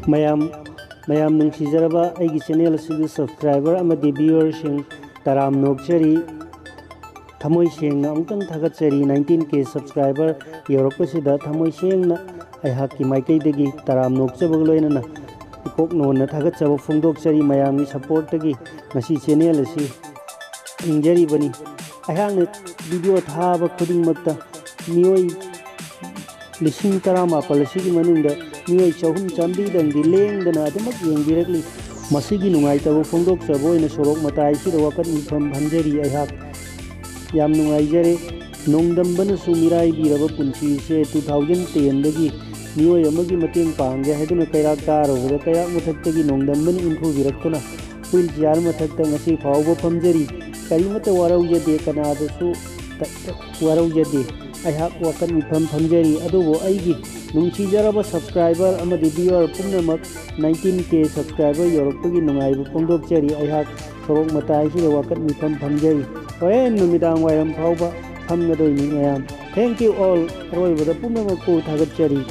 ꯃꯌꯥꯝ ꯅꯨꯡꯁꯤꯖꯔꯕ ꯑꯩꯒꯤ ꯆꯦꯅꯦꯜ ꯑꯁꯤꯒꯤ ꯁꯕꯁꯀ꯭ꯔꯥꯏꯕꯔ ꯑꯃꯗꯤ ꯚꯤꯌꯨꯋꯔꯁꯤꯡ ꯇꯔꯥꯝ ꯅꯣꯛꯆꯔꯤ ꯊꯃꯣꯏ ꯁꯦꯡꯅ ꯑꯃꯨꯛꯇꯪ ꯊꯥꯒꯠꯆꯔꯤ 19K ꯁꯕꯁꯀ꯭ꯔꯥꯏꯕꯔ ꯌꯧꯔꯛꯄꯁꯤꯗ ꯊꯃꯣꯏ ꯁꯦꯡꯅ ꯑꯩꯍꯥꯛꯀꯤ ꯃꯥꯏꯀꯩꯗꯒꯤ ꯇꯔꯥꯝ ꯅꯣꯛꯆꯕꯒ ꯂꯣꯏꯅꯅ ꯏꯀꯣꯛ ꯅꯣꯟꯅ ꯊꯥꯒꯠꯆꯕ ꯐꯣꯡꯗꯣꯛꯆꯔꯤ ꯃꯌꯥꯝꯒꯤ ꯁꯄꯣꯔꯠꯇꯒꯤ ꯉꯁꯤ ꯆꯦꯅꯦꯜ ꯑꯁꯤ ꯍꯤꯡꯖꯔꯤꯕꯅꯤ ꯑꯩꯍꯥꯛꯅ ꯚꯤꯗꯤꯑꯣ ꯊꯥꯕ ꯈꯨꯗꯤꯡꯃꯛꯇ ꯃꯤꯑꯣꯏ 19,000 ꯑꯁꯤꯒꯤ ꯃꯅꯨꯡꯗ ꯃꯤꯑꯣꯏ 300-400ꯗꯪꯗꯤ ꯂꯦꯡꯗꯅ ꯑꯗꯨꯃꯛ ꯌꯦꯡꯕꯤꯔꯛꯂꯤ ꯃꯁꯤꯒꯤ ꯅꯨꯡꯉꯥꯏꯇꯕ ꯐꯣꯡꯗꯣꯛꯆꯕ ꯑꯣꯏꯅ ꯁꯣꯔꯣꯛ ꯃꯇꯥꯏꯁꯤꯗ ꯋꯥꯀꯠ ꯃꯤꯐꯝ ꯐꯝꯖꯔꯤ ꯑꯩꯍꯥꯛ ꯌꯥꯝ ꯅꯨꯡꯉꯥꯏꯖꯔꯦ ꯅꯣꯡꯗꯝꯕꯅꯁꯨ ꯃꯤꯔꯥꯏꯕꯤꯔꯕ ꯄꯨꯟꯁꯤꯁꯦ 2010ꯗꯒꯤ ꯃꯤꯑꯣꯏ ꯑꯃꯒꯤ ꯃꯇꯦꯡ ꯄꯥꯡꯒꯦ ꯍꯥꯏꯗꯨꯅ ꯀꯩꯔꯥꯛ ꯀꯥꯔꯨꯕꯗ ꯀꯩꯔꯥꯛ ꯃꯊꯛꯇꯒꯤ ꯅꯣꯡꯗꯝꯕꯅ ꯏꯟꯊꯨꯕꯤꯔꯛꯇꯨꯅ ꯍꯨꯏꯜ ꯆꯤꯌꯥꯔ ꯃꯊꯛꯇ ꯉꯁꯤ ꯐꯥꯎꯕ ꯐꯝꯖꯔꯤ ꯀꯔꯤꯃꯠꯇ ꯋꯥꯔꯧꯖꯗꯦ ꯀꯅꯥꯗꯁꯨ ꯋꯥꯔꯧꯖꯗꯦ ꯑꯩꯍꯥꯛ ꯋꯥꯀꯠ ꯃꯤꯐꯝ ꯐꯝꯖꯔꯤ ꯑꯗꯨꯕꯨ ꯑꯩꯒꯤ ꯅꯨꯡꯁꯤꯖꯔꯕ ꯁꯕꯁꯀ꯭ꯔꯥꯏꯕꯔ ꯑꯃꯗꯤ ꯚꯤꯌꯨꯋꯔ ꯄꯨꯝꯅꯃꯛ 19K ꯁꯕꯁꯀ꯭ꯔꯥꯏꯕꯔ ꯌꯧꯔꯛꯄꯒꯤ ꯅꯨꯡꯉꯥꯏꯕ ꯐꯣꯡꯗꯣꯛꯆꯔꯤ ꯑꯩꯍꯥꯛ ꯁꯣꯔꯣꯛ ꯃꯇꯥꯏꯁꯤꯗ ꯋꯥꯀꯠ ꯃꯤꯐꯝ ꯐꯝꯖꯔꯤ ꯍꯣꯔꯦꯟ ꯅꯨꯃꯤꯗꯥꯡ ꯋꯥꯏꯔꯝ ꯐꯥꯎꯕ ꯐꯝꯒꯗꯣꯏꯅꯤ ꯃꯌꯥꯝ ꯊꯦꯡꯛ ꯌꯨ ꯑꯣꯜ ꯑꯔꯣꯏꯕꯗ ꯄꯨꯝꯅꯃꯛꯄꯨ ꯊꯥꯒꯠꯆꯔꯤ